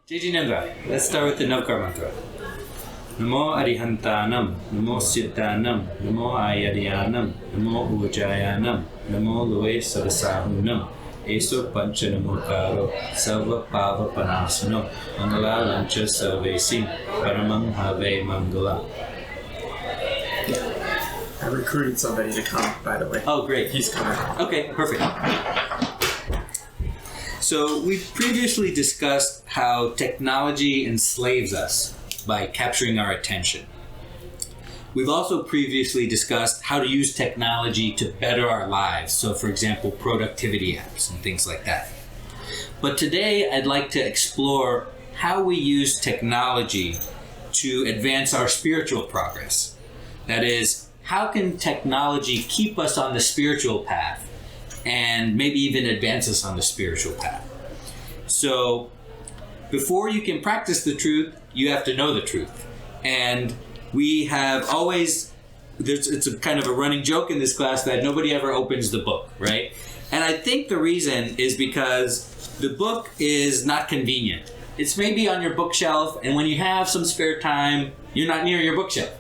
JG Nandra. Let's start with the Navkar mantra. Namo Arihantanam, Namo Siddhanam, Namo Ayadyanam, Namo Uvajayanam, Namo Lue Sarasahunam, Eso Panchanamukaro, Salva Pava Panasano, Mangala Lancha Salvesi, Paramang Have Mangala. I recruited somebody to come, by the way. Oh, great. He's coming. Okay, perfect. So we've previously discussed how technology enslaves us by capturing our attention. We've also previously discussed how to use technology to better our lives. So for example, productivity apps and things like that. But today I'd like to explore how we use technology to advance our spiritual progress. That is, how can technology keep us on the spiritual path and maybe even advance us on the spiritual path? So before you can practice the truth, you have to know the truth. And we have always, it's a kind of a running joke in this class that nobody ever opens the book, right? And I think the reason is because the book is not convenient. It's maybe on your bookshelf, and when you have some spare time, you're not near your bookshelf.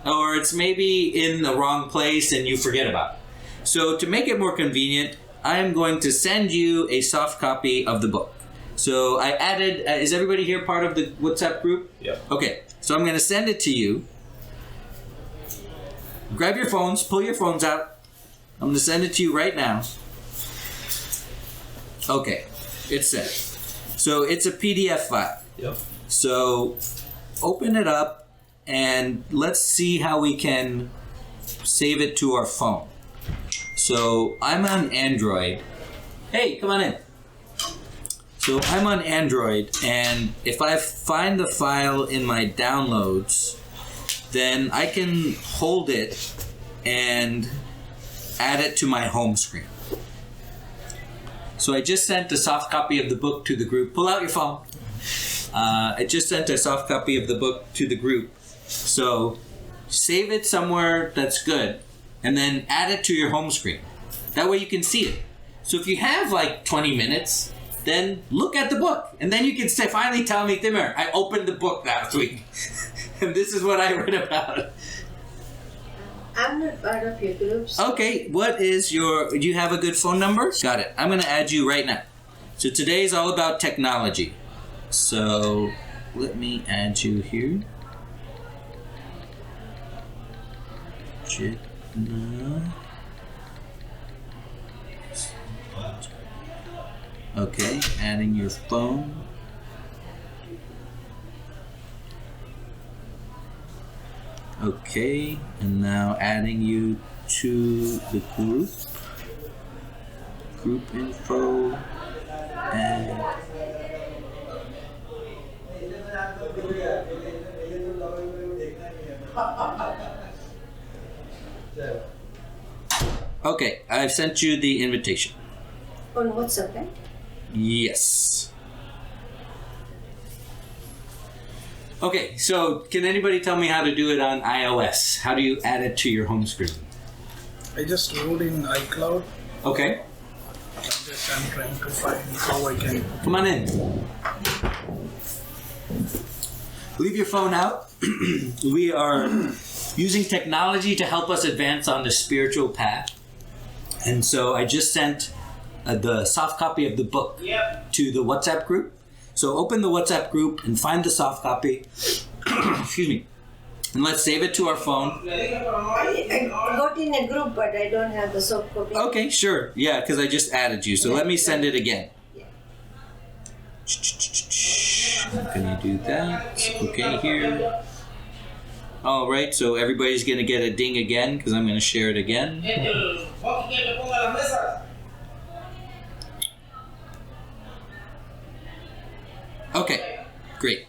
Or it's maybe in the wrong place and you forget about it. So to make it more convenient, I am going to send you a soft copy of the book. So I added, is everybody here part of the WhatsApp group? Yeah. Okay, so I'm going to send it to you. Grab your phones, pull your phones out. I'm going to send it to you right now. Okay, it's sent. So it's a PDF file. Yep. So open it up and let's see how we can save it to our phone. So I'm on Android. Hey, come on in. So I'm on Android, and if I find the file in my downloads, then I can hold it and add it to my home screen. So I just sent a soft copy of the book to the group. Pull out your phone. I just sent a soft copy of the book to the group. So save it somewhere that's good, and then add it to your home screen. That way you can see it. So if you have like 20 minutes, then look at the book, and then you can say, finally tell me, Timur, I opened the book last week, and this is what I read about. I'm not part of your groups. Okay, what is your, do you have a good phone number? Got it. I'm going to add you right now. So today is all about technology. So let me add you here. Okay, adding your phone. Okay, and now adding you to the group. Group info and okay, I've sent you the invitation. On WhatsApp, right? Yes. Okay, so can anybody tell me how to do it on iOS? How do you add it to your home screen? I just wrote in iCloud. Okay. I'm trying to find how I can. Come on in. Leave your phone out. We are using technology to help us advance on the spiritual path. And so I just sent the soft copy of the book to the WhatsApp group. So open the WhatsApp group and find the soft copy. Excuse me. And let's save it to our phone. I got in a group, but I don't have the soft copy. Okay, sure. Yeah, because I just added you. So let me send it again. Can you do that? Okay, here. All right, so everybody's going to get a ding again because I'm going to share it again. Okay, great.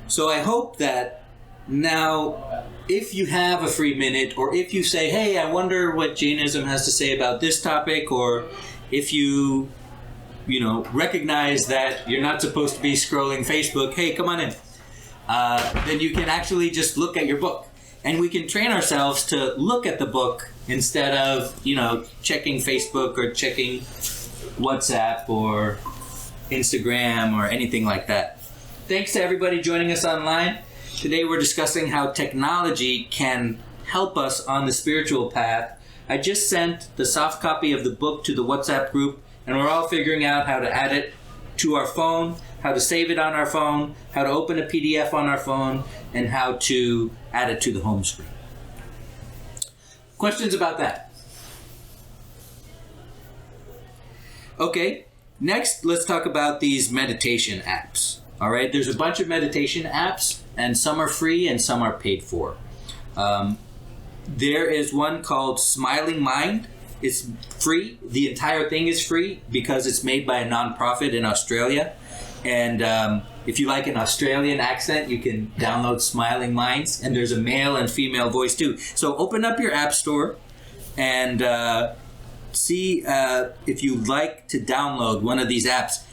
So I hope that now, if you have a free minute, or if you say, hey, I wonder what Jainism has to say about this topic, or if you recognize that you're not supposed to be scrolling Facebook, hey, come on in. Then you can actually just look at your book. And we can train ourselves to look at the book instead of, checking Facebook or checking WhatsApp or Instagram or anything like that. Thanks to everybody joining us online. Today we're discussing how technology can help us on the spiritual path. I just sent the soft copy of the book to the WhatsApp group, and we're all figuring out how to add it to our phone, how to save it on our phone, how to open a PDF on our phone, and how to add it to the home screen. Questions about that? Okay, next let's talk about these meditation apps. All right, there's a bunch of meditation apps, and some are free and some are paid for. There is one called Smiling Mind. It's free. The entire thing is free because it's made by a nonprofit in Australia. And if you like an Australian accent, you can download Smiling Minds. And there's a male and female voice too. So open up your app store and see if you'd like to download one of these apps.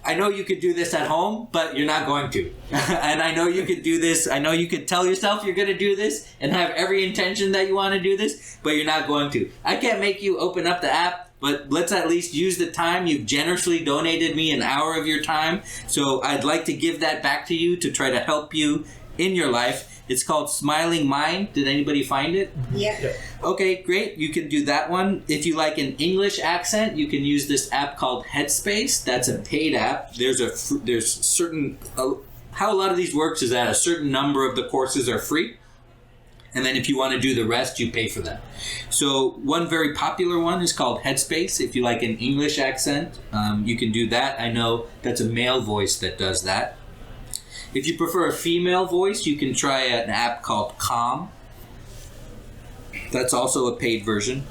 I know you could do this at home, but you're not going to. And I know you could do this. I know you could tell yourself you're going to do this and have every intention that you want to do this, but you're not going to. I can't make you open up the app, but let's at least use the time. You've generously donated me an hour of your time, so I'd like to give that back to you to try to help you in your life. It's called Smiling Mind. Did anybody find it? Yeah. Okay, great. You can do that one. If you like an English accent, you can use this app called Headspace. That's a paid app. There's certain how a lot of these works is that a certain number of the courses are free, and then if you want to do the rest, you pay for them. So one very popular one is called Headspace. If you like an English accent, you can do that. I know that's a male voice that does that. If you prefer a female voice, you can try an app called Calm. That's also a paid version.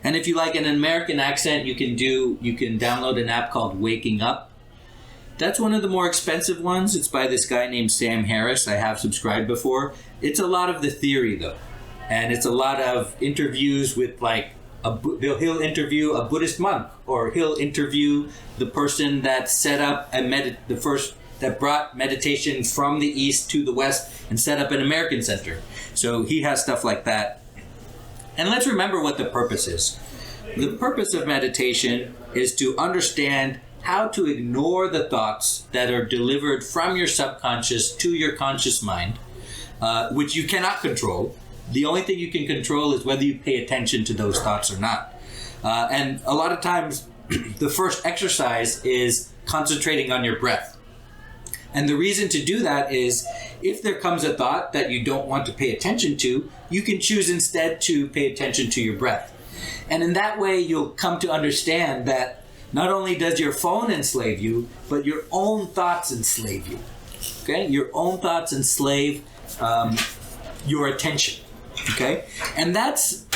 And if you like an American accent, you can download an app called Waking Up. That's one of the more expensive ones. It's by this guy named Sam Harris. I have subscribed before. It's a lot of the theory though. And it's a lot of interviews with he'll interview a Buddhist monk, or he'll interview the person that set up that brought meditation from the East to the West and set up an American center. So he has stuff like that. And let's remember what the purpose is. The purpose of meditation is to understand how to ignore the thoughts that are delivered from your subconscious to your conscious mind, which you cannot control. The only thing you can control is whether you pay attention to those thoughts or not. And a lot of times, the first exercise is concentrating on your breath. And the reason to do that is if there comes a thought that you don't want to pay attention to, you can choose instead to pay attention to your breath. And in that way, you'll come to understand that not only does your phone enslave you, but your own thoughts enslave you. Okay? Your own thoughts enslave your attention. Okay? And that's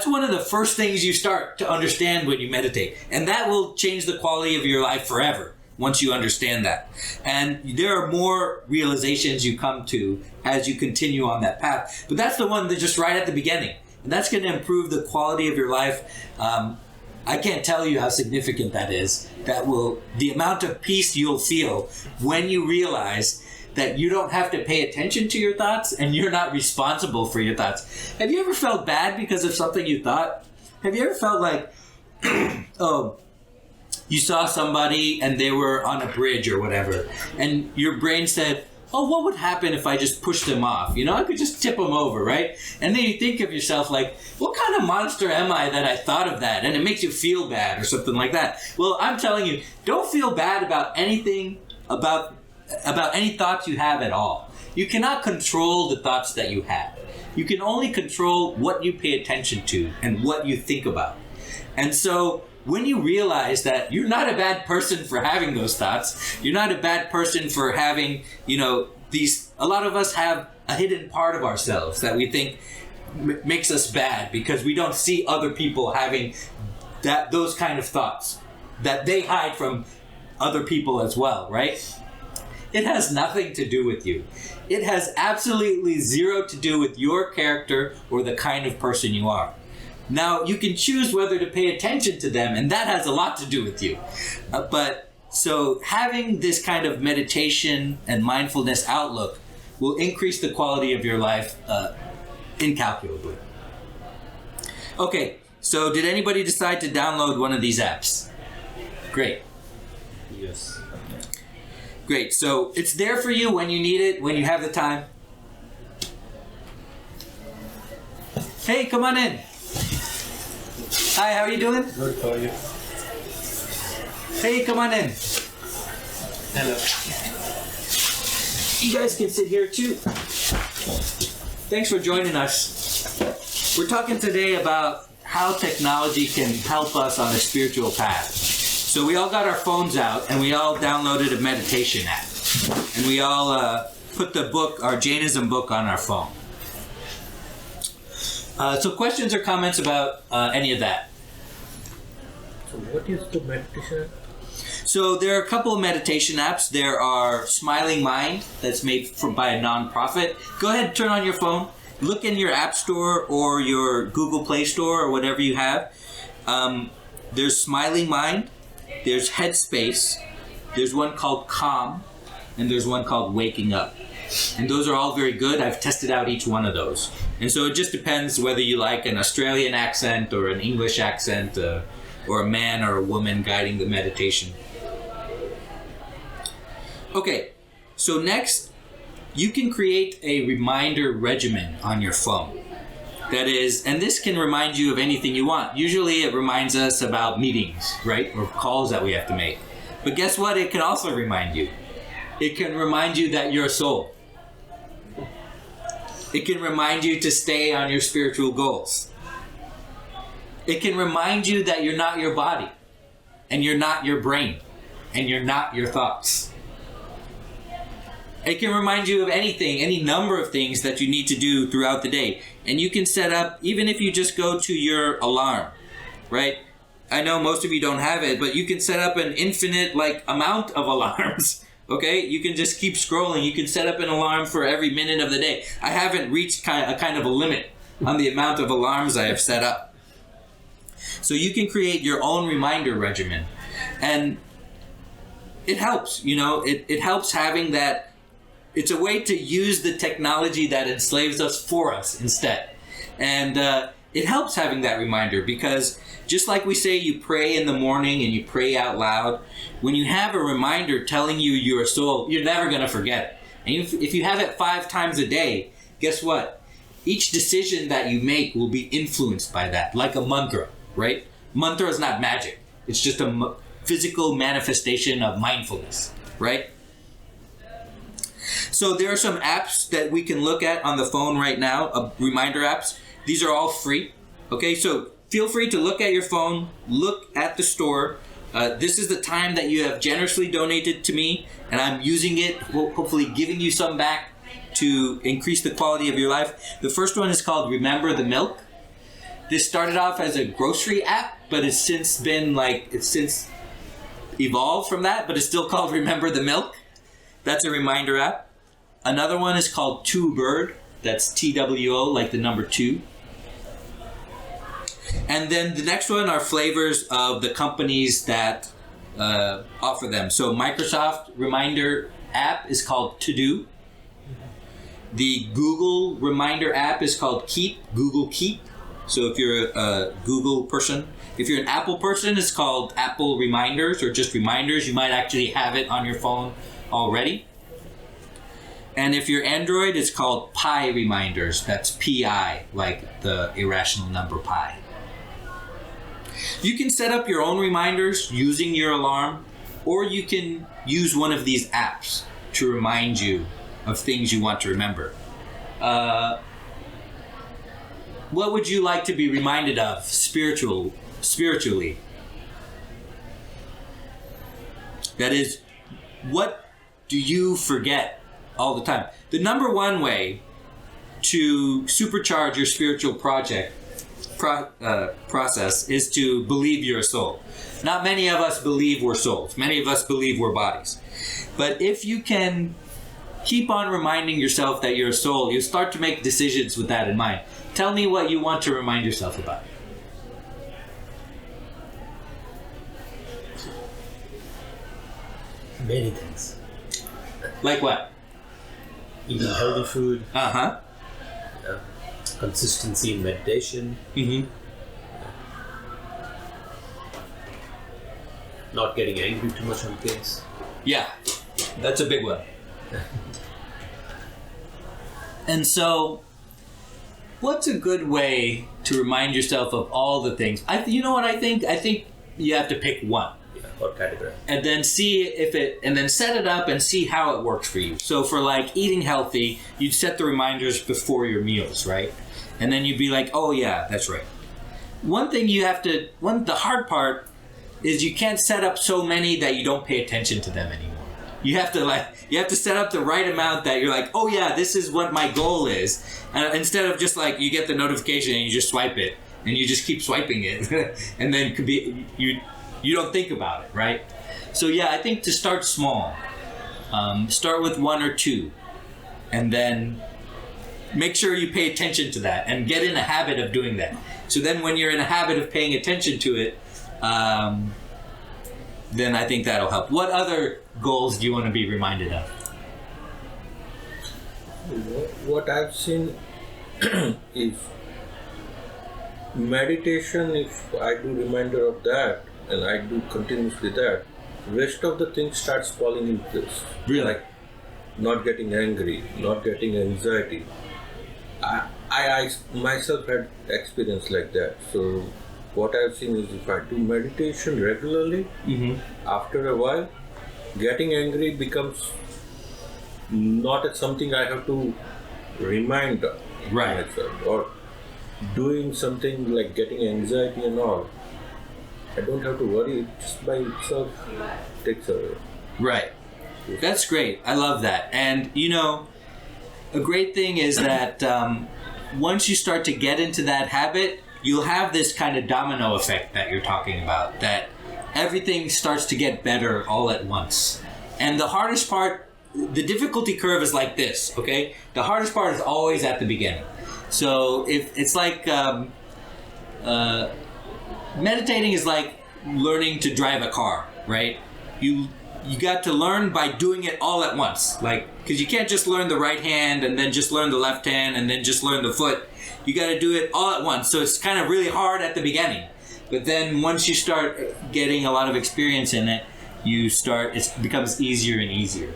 one of the first things you start to understand when you meditate. And that will change the quality of your life forever once you understand that. And there are more realizations you come to as you continue on that path. But that's the one that's just right at the beginning. And that's going to improve the quality of your life. I can't tell you how significant that is. The amount of peace you'll feel when you realize that you don't have to pay attention to your thoughts and you're not responsible for your thoughts. Have you ever felt bad because of something you thought? Have you ever felt like, you saw somebody and they were on a bridge or whatever, and your brain said, what would happen if I just pushed them off? I could just tip them over, right? And then you think of yourself like, what kind of monster am I that I thought of that? And it makes you feel bad or something like that. Well, I'm telling you, don't feel bad about anything, about any thoughts you have at all. You cannot control the thoughts that you have. You can only control what you pay attention to and what you think about. And so when you realize that you're not a bad person for having those thoughts, you're not a bad person for having, a lot of us have a hidden part of ourselves that we think makes us bad because we don't see other people having those kind of thoughts that they hide from other people as well, right? It has nothing to do with you. It has absolutely zero to do with your character or the kind of person you are. Now, you can choose whether to pay attention to them, and that has a lot to do with you. But So having this kind of meditation and mindfulness outlook will increase the quality of your life incalculably. Okay, so did anybody decide to download one of these apps? Great. Yes. Great. So it's there for you when you need it, when you have the time. Hey, come on in. Hi, how are you doing? Good, how are you? Hey, come on in. Hello. You guys can sit here too. Thanks for joining us. We're talking today about how technology can help us on a spiritual path. So we all got our phones out and we all downloaded a meditation app. And we all put the book, our Jainism book, on our phone. So questions or comments about any of that? So what is the meditation? So there are a couple of meditation apps. There are Smiling Mind, that's made by a non-profit. Go ahead and turn on your phone. Look in your App Store or your Google Play Store or whatever you have. There's Smiling Mind. There's Headspace. There's one called Calm. And there's one called Waking Up. And those are all very good. I've tested out each one of those. And so it just depends whether you like an Australian accent or an English accent or a man or a woman guiding the meditation. Okay, so next, you can create a reminder regimen on your phone. That is, and this can remind you of anything you want. Usually it reminds us about meetings, right? Or calls that we have to make. But guess what? It can also remind you. It can remind you that you're a soul. It can remind you to stay on your spiritual goals. It can remind you that you're not your body, and you're not your brain, and you're not your thoughts. It can remind you of anything, any number of things that you need to do throughout the day. And you can set up, even if you just go to your alarm, right? I know most of you don't have it, but you can set up an infinite amount of alarms. Okay, you can just keep scrolling. You can set up an alarm for every minute of the day. I haven't reached kind of a limit on the amount of alarms I have set up. So you can create your own reminder regimen. And it helps, it helps having that. It's a way to use the technology that enslaves us for us instead. And it helps having that reminder because just like we say you pray in the morning and you pray out loud, when you have a reminder telling you you're a soul, you're never going to forget it. And if you have it 5 times a day, guess what? Each decision that you make will be influenced by that, like a mantra, right? Mantra is not magic. It's just a physical manifestation of mindfulness, right? So there are some apps that we can look at on the phone right now, reminder apps. These are all free. Okay, so feel free to look at your phone, look at the store. This is the time that you have generously donated to me, and I'm using it, hopefully giving you some back to increase the quality of your life. The first one is called Remember the Milk. This started off as a grocery app, but it's since evolved from that, but it's still called Remember the Milk. That's a reminder app. Another one is called Two Bird. That's TWO, like the number 2. And then the next one are flavors of the companies that offer them. So Microsoft reminder app is called To Do. The Google reminder app is called Keep, Google Keep. So if you're a Google person, if you're an Apple person, it's called Apple Reminders or just Reminders. You might actually have it on your phone already. And if you're Android, it's called Pi Reminders. That's Pi, like the irrational number pi. You can set up your own reminders using your alarm, or you can use one of these apps to remind you of things you want to remember. What would you like to be reminded of spiritually? That is, what do you forget all the time? The number one way to supercharge your spiritual process is to believe you're a soul. Not many of us believe we're souls. Many of us believe we're bodies. But if you can keep on reminding yourself that you're a soul, you start to make decisions with that in mind. Tell me what you want to remind yourself about. Many things. Like what? Eating healthy food, Uh-huh. consistency in meditation, Mm-hmm. not getting angry too much on things. Yeah, that's a big one. And so, what's a good way to remind yourself of all the things? You know what I think? I think you have to pick one. Yeah, or category. And then see if it, and then set it up and see how it works for you. So for like eating healthy, you'd set the reminders before your meals, right? And then you'd be like, oh yeah, that's right. One thing you have to, the hard part is you can't set up so many that you don't pay attention to them anymore. You have to set up the right amount that you're like, oh yeah, this is what my goal is. Instead of just like, you get the notification and you just swipe it and you just keep swiping it. And then you don't think about it, right? So yeah, I think to start small, start with one or two, and then make sure you pay attention to that and get in a habit of doing that. So then when you're in a habit of paying attention to it, then I think that'll help. What other goals do you want to be reminded of? What I've seen is meditation. If I do reminder of that and I do continuously that, rest of the things starts falling in place. Really? Like not getting angry, not getting anxiety. I myself had experience like that. So what I've seen is if I do meditation regularly, after a while, getting angry becomes not something I have to remind myself, or doing something like getting anxiety and all. I don't have to worry, it just by itself takes away. Right. That's great. I love that. And you know, a great thing is that once you start to get into that habit, you'll have this kind of domino effect that you're talking about, that everything starts to get better all at once. And the hardest part, the difficulty curve is like this, okay? The hardest part is always at the beginning. So if it's like meditating is like learning to drive a car, right? You got to learn by doing it all at once, like, because you can't just learn the right hand and then just learn the left hand and then just learn the foot. You got to do it all at once. So it's kind of really hard at the beginning, but then once you start getting a lot of experience in it, it becomes easier and easier.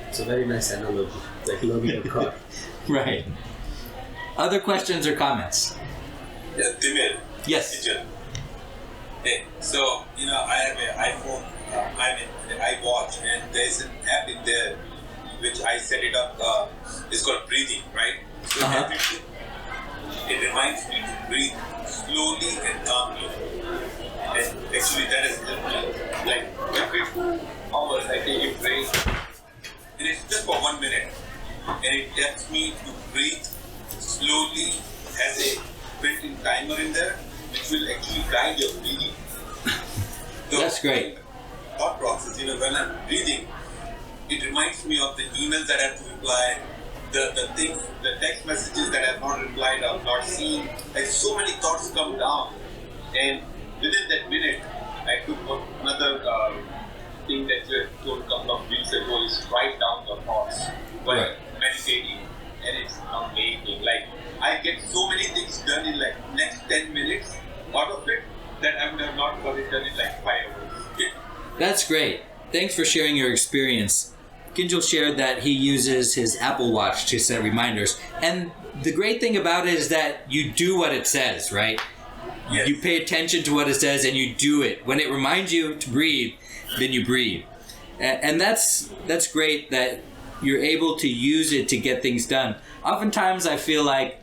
It's a very nice analogy, like learning a car. Right. Other questions or comments? Yeah, Dimir. Yes. Teacher. Hey, so, I have an iPhone, an iWatch, and there's an app in there which I set it up. It's called breathing, right? So it reminds me to breathe slowly and calmly. And actually, that has helped me. Like every 2 hours, I take a break, and it's just for 1 minute, and it helps me to breathe slowly. Has a built-in timer in there, which will actually guide your breathing. So, that's great. Thought process, when I'm breathing, it reminds me of the emails that I have to reply, the things, the text messages that I have not replied or not seen. Like so many thoughts come down, and within that minute, I took another thing that you had told a couple of weeks ago is write down the thoughts while meditating, and it's amazing. Like I get so many things done in like next 10 minutes out of it that I would have not got it done in like 5 hours. That's great. Thanks for sharing your experience. Kinjal shared that he uses his Apple Watch to set reminders. And the great thing about it is that you do what it says, right? Yes. You pay attention to what it says and you do it. When it reminds you to breathe, then you breathe. And that's great that you're able to use it to get things done. Oftentimes I feel like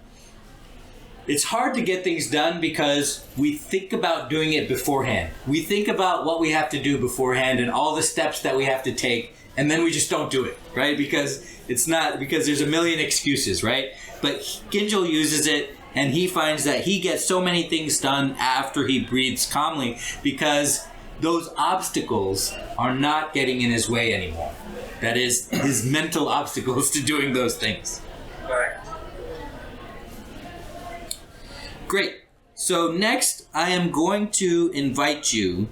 it's hard to get things done because we think about doing it beforehand. We think about what we have to do beforehand and all the steps that we have to take, and then we just don't do it, right? Because there's a million excuses, right? But Kinjal uses it, and he finds that he gets so many things done after he breathes calmly because those obstacles are not getting in his way anymore. That is his mental obstacles to doing those things. Correct. Great. So next, I am going to invite you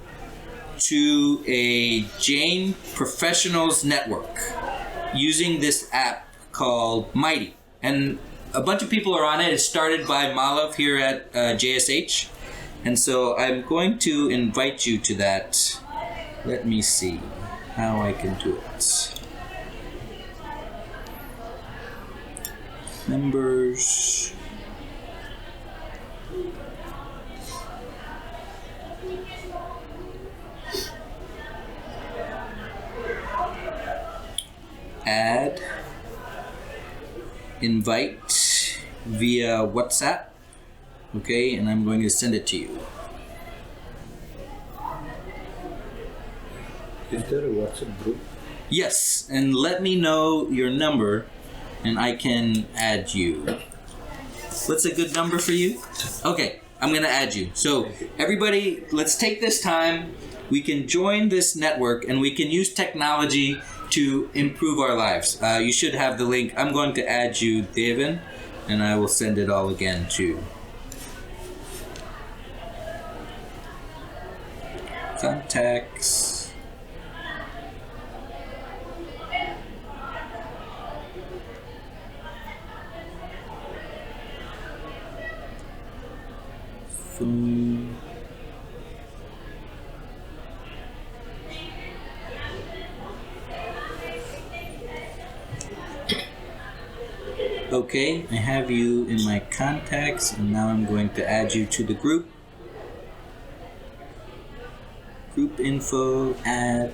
to a Jain Professionals Network using this app called Mighty. And a bunch of people are on it. It's started by Malav here at JSH. And so I'm going to invite you to that. Let me see how I can do it. Members. Add, invite via WhatsApp, okay, and I'm going to send it to you. Is there a WhatsApp group? Yes, and let me know your number and I can add you. What's a good number for you? Okay, I'm going to add you. So everybody, let's take this time. We can join this network and we can use technology to improve our lives. You should have the link. I'm going to add you, Devin, and I will send it all again to contacts. Phone. Okay, I have you in my contacts, and now I'm going to add you to the group. Group info, add.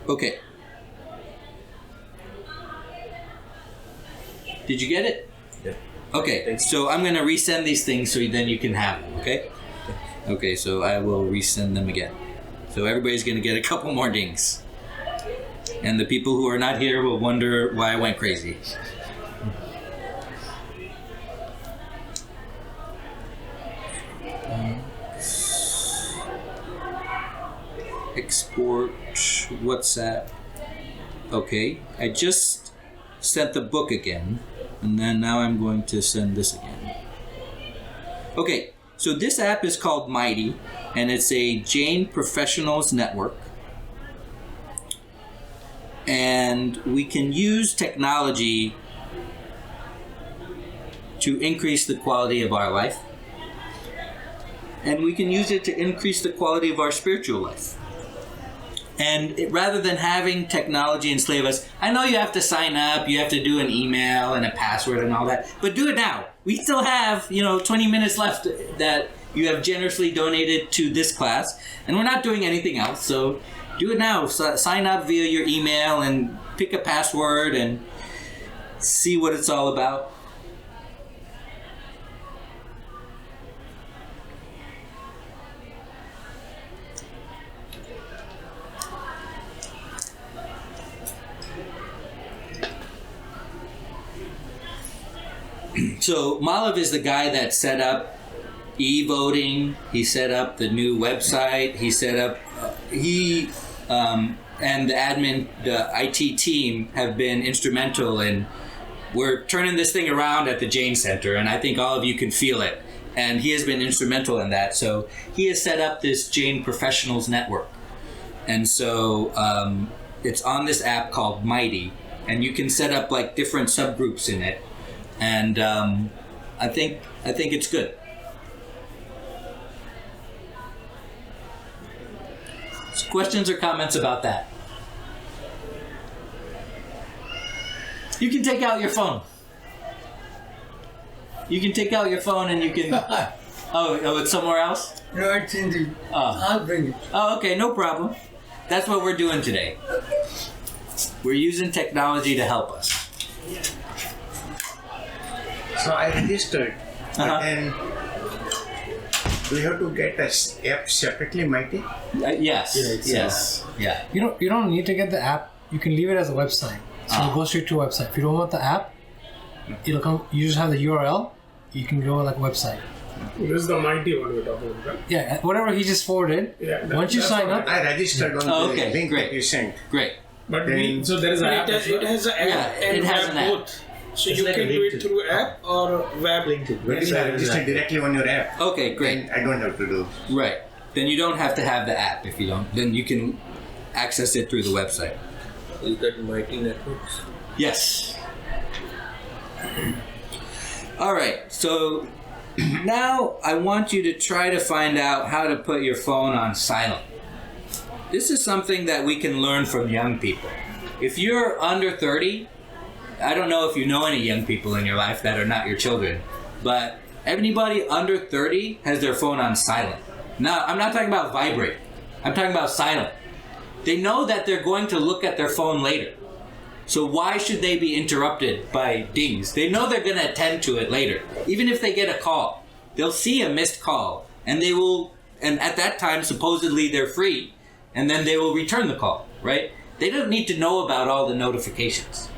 Okay. Did you get it? Yeah. Okay, so I'm going to resend these things so then you can have them, okay? Okay, so I will resend them again. So everybody's going to get a couple more dings. And the people who are not here will wonder why I went crazy. Export WhatsApp. Okay, I just sent the book again. And then now I'm going to send this again. Okay. So this app is called Mighty, and it's a Jain Professionals Network. And we can use technology to increase the quality of our life. And we can use it to increase the quality of our spiritual life. And rather than having technology enslave us, I know you have to sign up, you have to do an email and a password and all that, but do it now. We still have, 20 minutes left that you have generously donated to this class, and we're not doing anything else, so do it now. Sign up via your email and pick a password and see what it's all about. So Malav is the guy that set up e-voting. He set up the new website. He set up and the admin, the IT team have been instrumental in. We're turning this thing around at the Jain Center, and I think all of you can feel it. And he has been instrumental in that. So he has set up this Jain Professionals Network, and so it's on this app called Mighty, and you can set up like different subgroups in it. And I think it's good. So questions or comments about that? You can take out your phone. You can take out your phone and you can. Oh, it's somewhere else? No, it's in the. Oh. I'll bring it. Oh, okay, no problem. That's what we're doing today. We're using technology to help us. So I registered, Uh-huh. and we have to get a app separately, Mighty. Yes. Yes. Yeah. You don't need to get the app. You can leave it as a website. So you go straight to a website. If you don't want the app, it'll come. You just have the URL. You can go like a website. This is the Mighty one we're talking about, right? Yeah, whatever he just forwarded. Yeah, once you sign up, I registered on Oh, the okay, link great. that you sent. Great. But Then- so there is an app. It has an app Yeah, and it has have an app. both. So It's you like can a do link it to- through app or web. Link to When you are registered directly on your app, Okay, great. then I don't have to do. Right. Then you don't have to have the app if you don't. Then you can access it through the website. Is that Mighty Networks? Yes. All right. So now I want you to try to find out how to put your phone on silent. This is something that we can learn from young people. If you're under 30, I don't know if you know any young people in your life that are not your children, but anybody under 30 has their phone on silent. Now, I'm not talking about vibrate. I'm talking about silent. They know that they're going to look at their phone later. So why should they be interrupted by dings? They know they're going to attend to it later. Even if they get a call, they'll see a missed call and they will, and at that time, supposedly they're free, and then they will return the call, right? They don't need to know about all the notifications,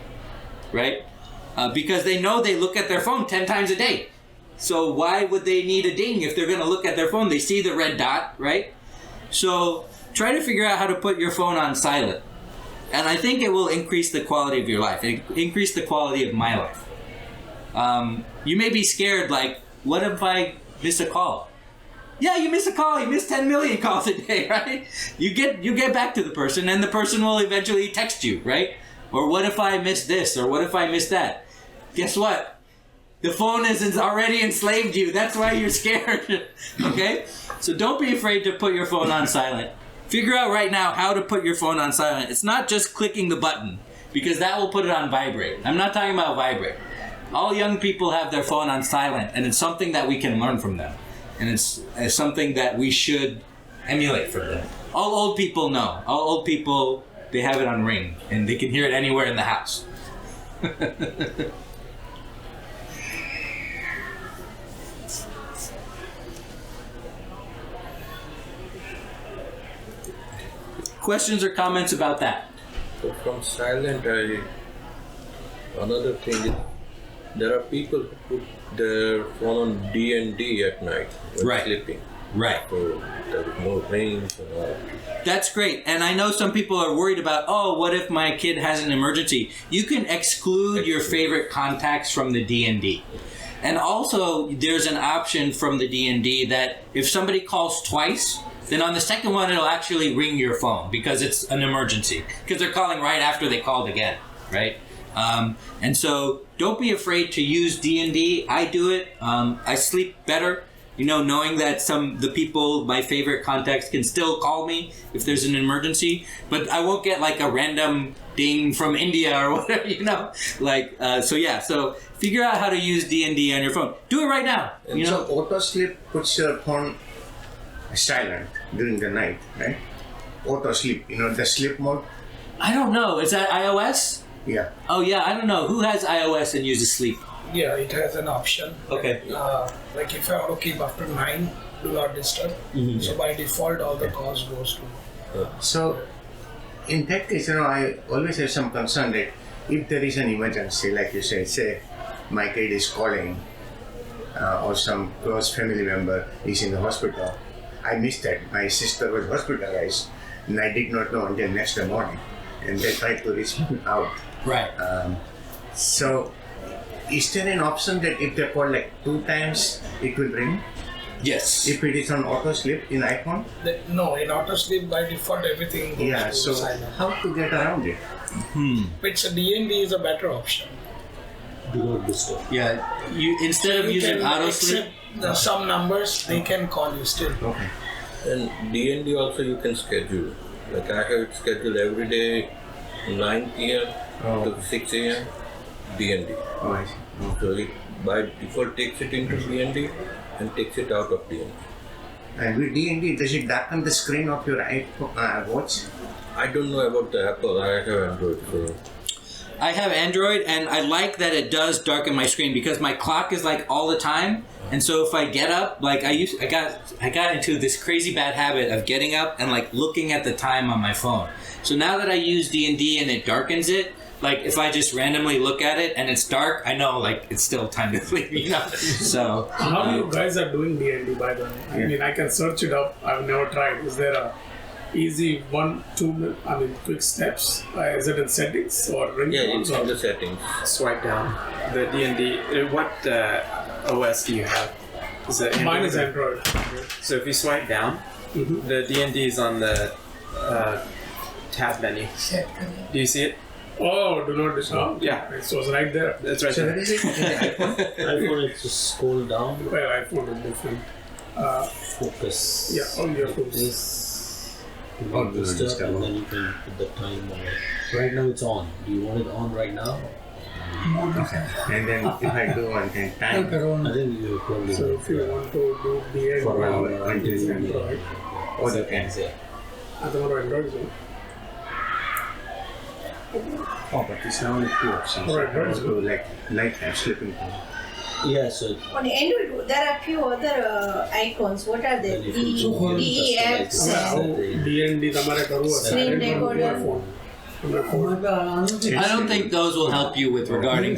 right? Because they know they look at their phone 10 times a day. So why would they need a ding if they're going to look at their phone? They see the red dot, right? So try to figure out how to put your phone on silent. And I think it will increase the quality of your life. It increase the quality of my life. You may be scared, like, what if I miss a call? Yeah, you miss a call. You miss 10 million calls a day, right? You get back to the person, and the person will eventually text you, right? Or what if I miss this? Or what if I miss that? Guess what? The phone has already enslaved you. That's why you're scared, okay? So don't be afraid to put your phone on silent. Figure out right now how to put your phone on silent. It's not just clicking the button, because that will put it on vibrate. I'm not talking about vibrate. All young people have their phone on silent, and it's something that we can learn from them. And it's something that we should emulate from them. All old people know. All old people, they have it on ring, and they can hear it anywhere in the house. Questions or comments about that? So from silent, another thing is there are people who put their phone on D&D at night when Right. sleeping. Right. So there is no rings and all. That's great. And I know some people are worried about, oh, what if my kid has an emergency? You can exclude your favorite contacts from the D&D. And also, there's an option from the D&D that if somebody calls twice, then on the second one, it'll actually ring your phone because it's an emergency. Because they're calling right after they called again, right? And so don't be afraid to use D&D. I do it. I sleep better, knowing that the people, my favorite contacts, can still call me if there's an emergency. But I won't get like a random ding from India or whatever, So figure out how to use D&D on your phone. Do it right now. And so auto sleep puts your phone silent during the night, right? Auto sleep, the sleep mode. I don't know. Is that iOS? Yeah. Oh yeah, I don't know. Who has iOS and uses sleep? Yeah, it has an option. Okay. Like if I want to keep after 9, do not disturb. Mm-hmm. So by default, all the calls goes to. So, in that case, I always have some concern that if there is an emergency, like you said, say my kid is calling, or some close family member is in the hospital, I missed that. My sister was hospitalized, and I did not know until next morning, and they tried to reach me out. Right. So, is there an option that if they call like 2 times, it will ring? Yes. If it is on auto sleep in iPhone? No, in auto sleep by default everything goes Yeah, to so silent. how to get around it? It's a D&D is a better option. Do not disturb. Yeah. You instead of You using can auto sleep. accept some numbers, they can call you still. Okay. And D&D also you can schedule. Like I have it scheduled every day, 9 p.m. to 6 a.m. D&D. Oh, I see. So it by default takes it into D&D and takes it out of D&D. And with D&D, does it darken the screen of your watch? I don't know about the Apple. I have Android. So I have Android, and I like that it does darken my screen because my clock is like all the time. And so if I get up, like I got into this crazy bad habit of getting up and like looking at the time on my phone. So now that I use D&D and it darkens it, like if I just randomly look at it and it's dark, I know like it's still time to sleep, So How you guys are doing D&D, by the way? I mean, I can search it up. I've never tried. Is there a easy 1-2 quick steps. Is it in settings or Yeah, ringtones it's or in the settings. Swipe down. The D&D. What OS do you have? Is it mine is Android. So if you swipe down, the D&D is on the tab menu. Do you see it? Oh, do not disturb. Yeah. It was right there. That's right there. iPhone, it's just scroll down, Well, iPhone is different. focus. Yeah, on your phones. This. Oh, You do not disturb, disturb. and then you can put the time on it. Right now it's on. Do you want it on right now? Okay. And then if I do one thing, time I think you probably So if you want to do DA For now, now, until it's you Android. or the can. yeah. At the moment, Android is on. Oh, but it's now only two options. Right, right. Also, like nighttime sleeping. Yeah, so On Android, there are few other icons. What are they? Then if you go here, DEX. customize હવે it. D&D તમારે કરવું હશે Screen Android recorder. phone. તમને phone I don't think those will help you with regarding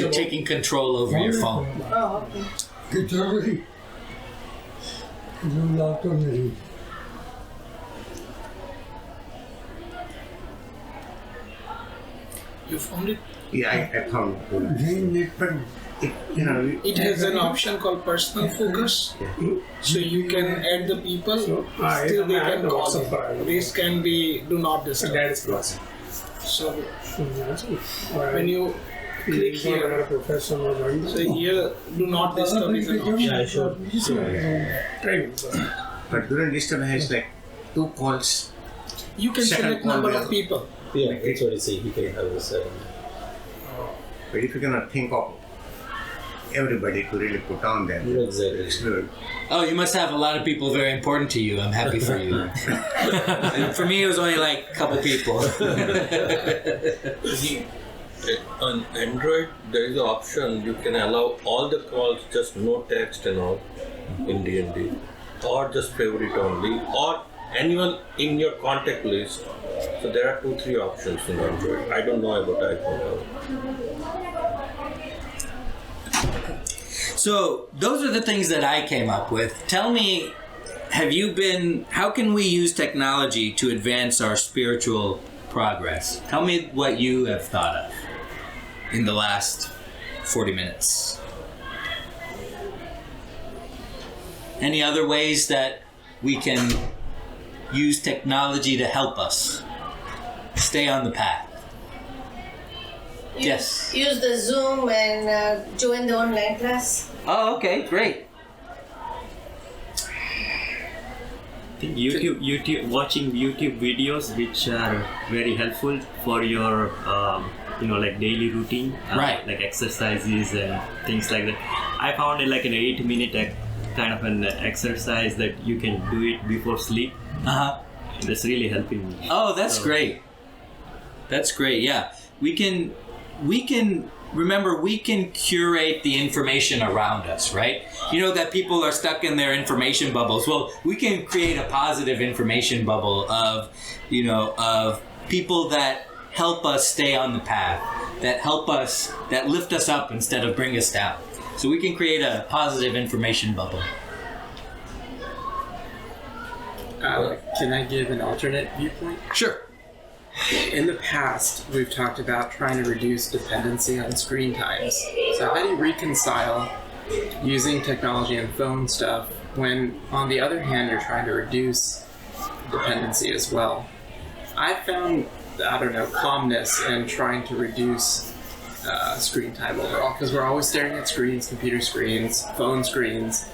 to taking control over your phone. Oh, okay. You found it? Yeah, I found it. But it, It has an option called personal focus. So you can add the people, still they can call you. This can be do not disturb. That is correct. So when you click here, so here do not disturb is an option. Yeah, sure. Training. but during this time has like 2 calls. You can Second select number call of people. Yeah, that's what I say. You can have a setting. But if you cannot think of everybody to really put on them, Exactly. it's good. Oh, you must have a lot of people very important to you. I'm happy for you. And for me, it was only like a couple people. On Android, there is an option you can allow all the calls, just no text and all in D&D, or just favorite only, or anyone in your contact list. So there are 2-3 options in Android. I don't know about iPhone. So those are the things that I came up with. Tell me, how can we use technology to advance our spiritual progress? Tell me what you have thought of in the last 40 minutes. Any other ways that we can use technology to help us stay on the path? Yes. Use the Zoom and join the online class. Oh, okay, great. I think watching YouTube videos which are very helpful for your like daily routine, Right. like exercises and things like that. I found it like an 8-minute kind of an exercise that you can do it before sleep. Uh-huh. That's really helping me. Oh, that's So- great. That's great. Yeah. We can curate the information around us, right? You know that people are stuck in their information bubbles. Well, we can create a positive information bubble of people that help us stay on the path, that lift us up instead of bring us down. So we can create a positive information bubble. Can I give an alternate viewpoint? Sure. In the past, we've talked about trying to reduce dependency on screen times. So how do you reconcile using technology and phone stuff when, on the other hand, you're trying to reduce dependency as well? I found, calmness in trying to reduce screen time overall, because we're always staring at screens, computer screens, phone screens,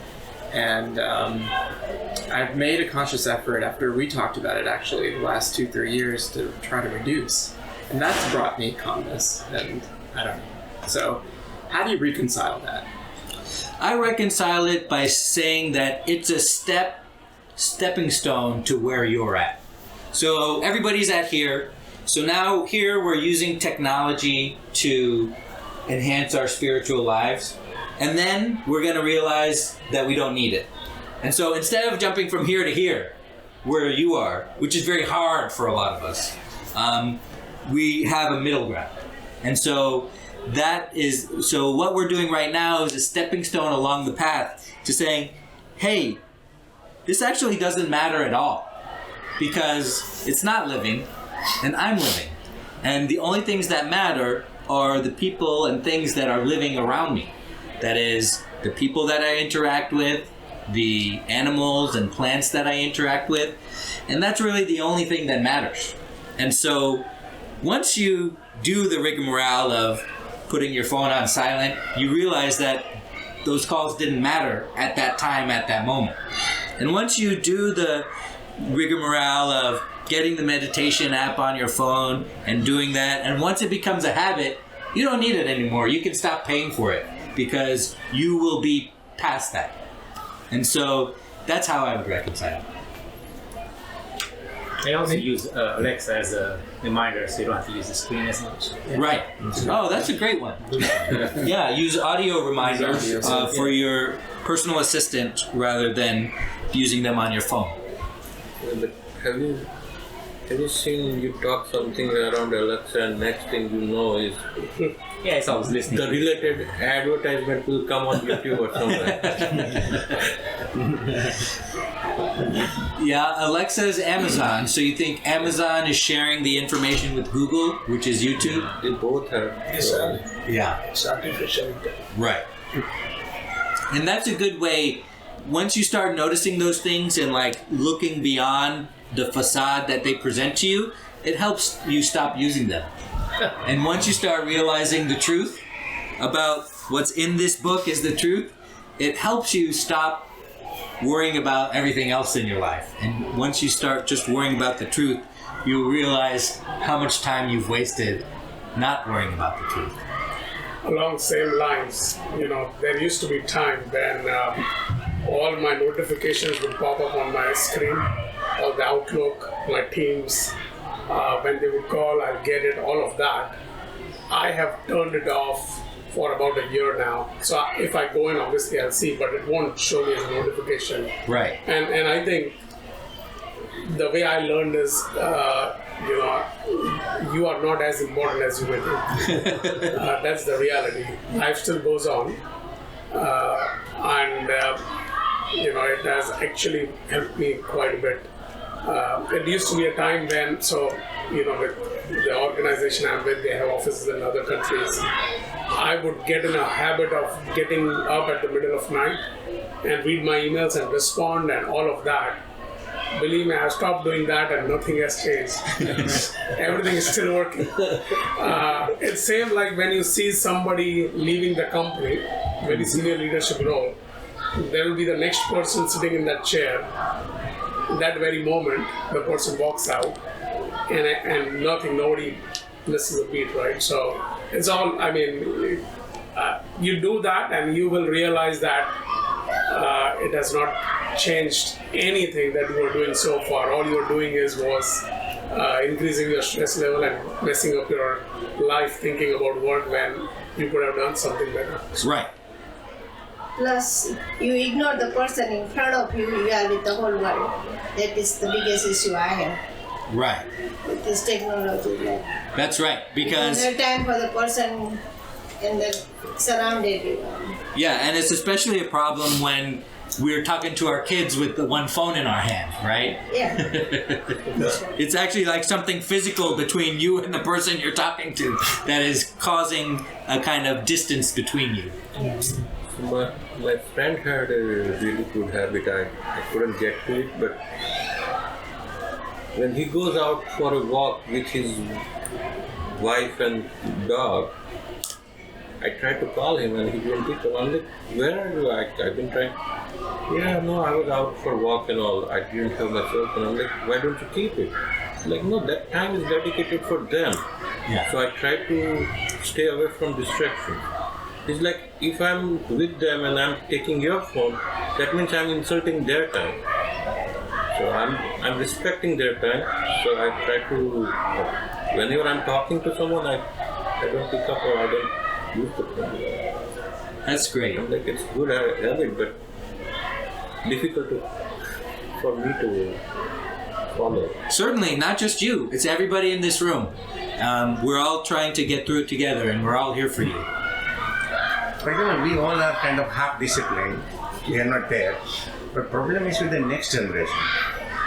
and I've made a conscious effort after we talked about it actually the last 2-3 years to try to reduce, and that's brought me calmness, and I don't know. So how do you reconcile that? I reconcile it by saying that it's a stepping stone to where you're at. So everybody's at here. So now here we're using technology to enhance our spiritual lives. And then we're going to realize that we don't need it. And so instead of jumping from here to here, where you are, which is very hard for a lot of us, we have a middle ground. And so what we're doing right now is a stepping stone along the path to saying, hey, this actually doesn't matter at all, because it's not living and I'm living. And the only things that matter are the people and things that are living around me. That is, the people that I interact with, the animals and plants that I interact with, and that's really the only thing that matters. And so once you do the rigmarole of putting your phone on silent, you realize that those calls didn't matter at that time, at that moment. And once you do the rigmarole of getting the meditation app on your phone and doing that, and once it becomes a habit, you don't need it anymore. You can stop paying for it because you will be past that. And so that's how I would reconcile. I also use Alexa as a reminder, so you don't have to use the screen as much. Right. Oh, that's a great one. Yeah, use audio reminders for your personal assistant rather than using them on your phone. But have you seen you talk something around Alexa and next thing you know is Yeah, it's always listening. the related advertisement will come on YouTube or something. Yeah, Alexa is Amazon, so you think Amazon is sharing the information with Google, which is YouTube? They both have. Yeah. It's artificial intelligence. Right. And that's a good way, once you start noticing those things and like looking beyond the facade that they present to you, it helps you stop using them. And once you start realizing the truth about what's in this book is the truth, it helps you stop worrying about everything else in your life. And once you start just worrying about the truth, you realize how much time you've wasted not worrying about the truth. Along same lines, there used to be time when all my notifications would pop up on my screen, all the Outlook, my Teams, when they would call, I'll get it, all of that. I have turned it off for about a year now. So if I go in, obviously I'll see, but it won't show me as a notification. Right. And I think the way I learned is, you are not as important as you may think. That's the reality. Life still goes on. It has actually helped me quite a bit. It used to be a time when, with the organization I'm with, they have offices in other countries. I would get in a habit of getting up at the middle of night and read my emails and respond and all of that. Believe me, I've stopped doing that and nothing has changed. Everything is still working. It's same like when you see somebody leaving the company, very senior leadership role, there will be the next person sitting in that chair. In that very moment, the person walks out and nobody misses a beat, right? So it's all, you do that and you will realize that it has not changed anything that you were doing so far. All you were doing was increasing your stress level and messing up your life thinking about work when you could have done something better. Right. Plus, you ignore the person in front of you, you are with the whole world. That is the biggest issue I have. Right. With this technology. That's right, because there's no time for the person and the surrounded you. Yeah, and it's especially a problem when we're talking to our kids with the one phone in our hand, right? Yeah. It's actually like something physical between you and the person you're talking to that is causing a kind of distance between you. My friend had a really good habit. I couldn't get to it, but when he goes out for a walk with his wife and dog, I tried to call him and he didn't pick up. I'm like, where are you? I've been trying. Yeah, no, I was out for a walk and all. I didn't have my cell phone. I'm like, why don't you keep it? Like, no, that time is dedicated for them. Yeah. So I try to stay away from distractions. It's like, if I'm with them and I'm taking your phone, that means I'm insulting their time. So I'm respecting their time. So I try to, whenever I'm talking to someone, I don't pick up or I don't use the phone. That's great. I'm like, it's good habit, but difficult for me to follow. Certainly, not just you. It's everybody in this room. We're all trying to get through it together, and we're all here for you. For example, we all are kind of half disciplined. We are not there. But problem is with the next generation.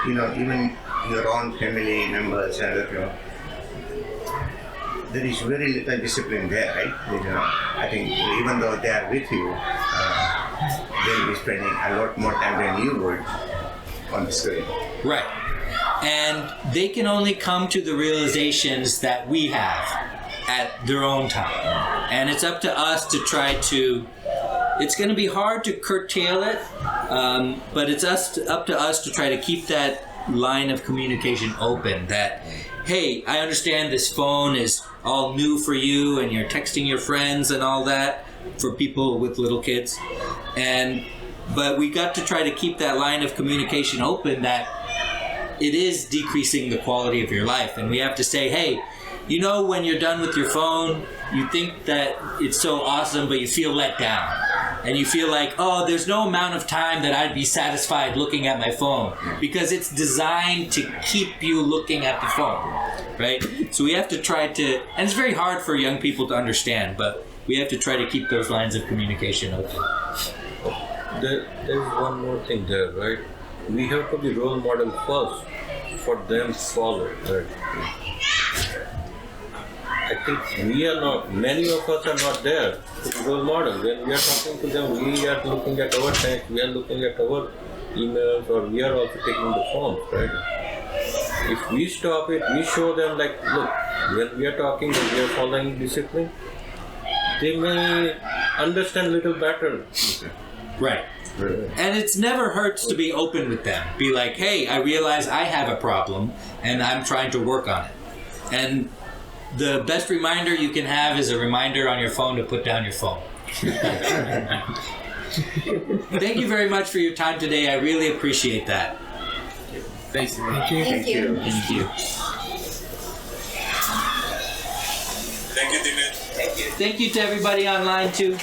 You know, even your own family members and there is very little discipline there, right? You know, I think even though they are with you, they'll be spending a lot more time than you would on the screen. Right. And they can only come to the realizations that we have at their own time. And it's up to us to try to, it's going to be hard to curtail it, but it's up to us to try to keep that line of communication open, that, hey, I understand this phone is all new for you and you're texting your friends and all that for people with little kids. But we got to try to keep that line of communication open, that it is decreasing the quality of your life. And we have to say, hey, you know, when you're done with your phone, you think that it's so awesome, but you feel let down. And you feel like, oh, there's no amount of time that I'd be satisfied looking at my phone, because it's designed to keep you looking at the phone, right? So we have to try to, and it's very hard for young people to understand, but we have to try to keep those lines of communication open. There's one more thing there, right? We have to be role model first for them to follow, right? I think many of us are not there to be role model. When we are talking to them, we are looking at our text, we are looking at our emails, or we are also taking the phones, right? If we stop it, we show them like, look, when we are talking and we are following discipline, they may understand a little better. Right. And it's never hurts to be open with them. Be like, hey, I realize I have a problem and I'm trying to work on it. And the best reminder you can have is a reminder on your phone to put down your phone. Thank you very much for your time today. I really appreciate that. Thank you. Thank you. Thank you. Thank you, Dimit. Thank you to everybody online too.